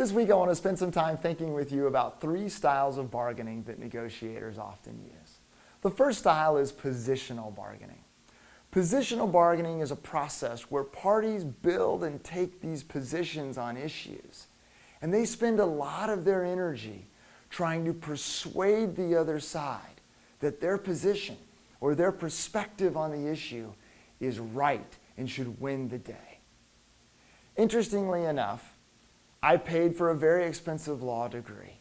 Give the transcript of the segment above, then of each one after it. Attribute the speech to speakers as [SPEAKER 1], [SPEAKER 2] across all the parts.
[SPEAKER 1] This week I want to spend some time thinking with you about 3 styles of bargaining that negotiators often use. The first style is positional bargaining. Positional bargaining is a process where parties build and take these positions on issues, and they spend a lot of their energy trying to persuade the other side that their position or their perspective on the issue is right and should win the day. Interestingly enough, I paid for a very expensive law degree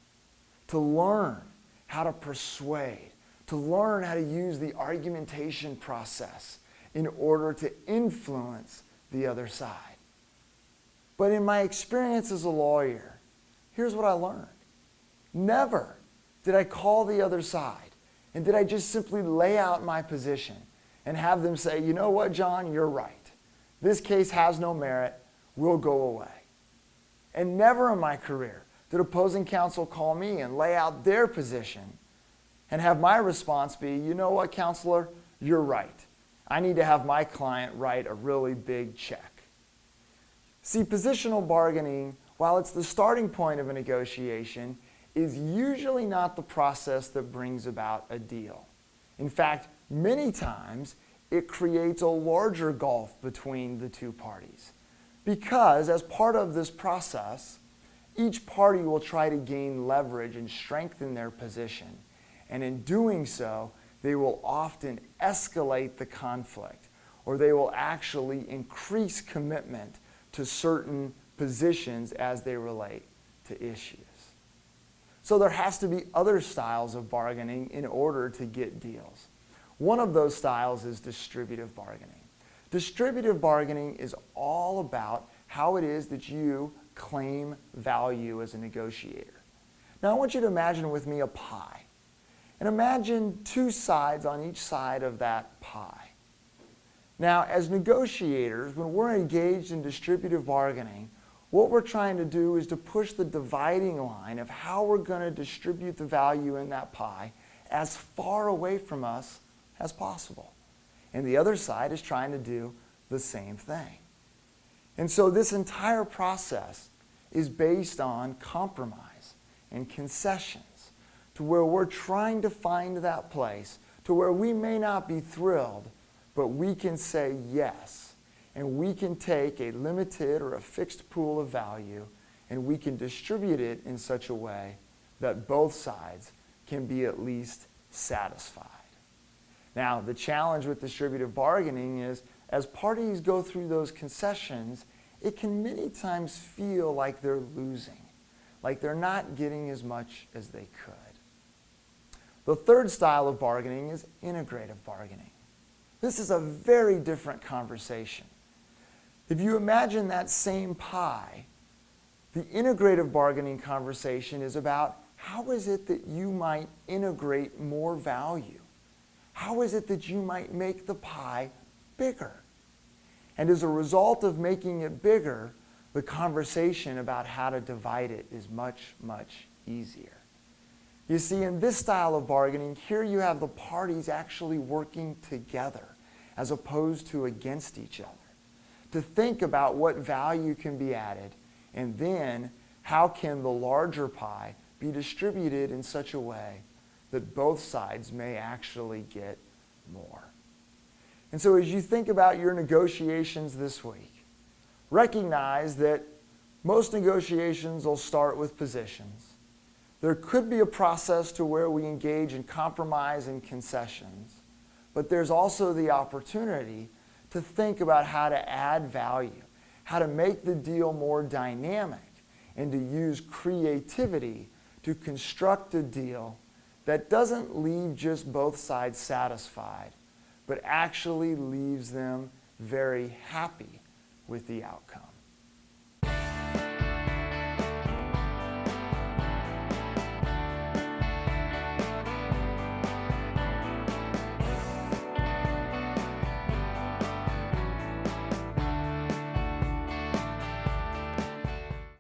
[SPEAKER 1] to learn how to persuade, to learn how to use the argumentation process in order to influence the other side. But in my experience as a lawyer, here's what I learned. Never did I call the other side and did I just simply lay out my position and have them say, you know what, John, you're right. This case has no merit. We'll go away. And never in my career did opposing counsel call me and lay out their position and have my response be, you know what, counselor, you're right. I need to have my client write a really big check. See, positional bargaining, while it's the starting point of a negotiation, is usually not the process that brings about a deal. In fact, many times it creates a larger gulf between the two parties. Because as part of this process, each party will try to gain leverage and strengthen their position. And in doing so, they will often escalate the conflict, or they will actually increase commitment to certain positions as they relate to issues. So there has to be other styles of bargaining in order to get deals. One of those styles is distributive bargaining. Distributive bargaining is all about how it is that you claim value as a negotiator. Now I want you to imagine with me a pie. And imagine 2 sides on each side of that pie. Now as negotiators, when we're engaged in distributive bargaining, what we're trying to do is to push the dividing line of how we're going to distribute the value in that pie as far away from us as possible. And the other side is trying to do the same thing. And so this entire process is based on compromise and concessions to where we're trying to find that place to where we may not be thrilled, but we can say yes. And we can take a limited or a fixed pool of value and we can distribute it in such a way that both sides can be at least satisfied. Now, the challenge with distributive bargaining is as parties go through those concessions, it can many times feel like they're losing, like they're not getting as much as they could. The third style of bargaining is integrative bargaining. This is a very different conversation. If you imagine that same pie, the integrative bargaining conversation is about how is it that you might integrate more value? How is it that you might make the pie bigger? And as a result of making it bigger, the conversation about how to divide it is much, much easier. You see, in this style of bargaining, here you have the parties actually working together as opposed to against each other, to think about what value can be added, and then how can the larger pie be distributed in such a way that both sides may actually get more. And so as you think about your negotiations this week, recognize that most negotiations will start with positions. There could be a process to where we engage in compromise and concessions, but there's also the opportunity to think about how to add value, how to make the deal more dynamic, and to use creativity to construct a deal that doesn't leave just both sides satisfied, but actually leaves them very happy with the outcome.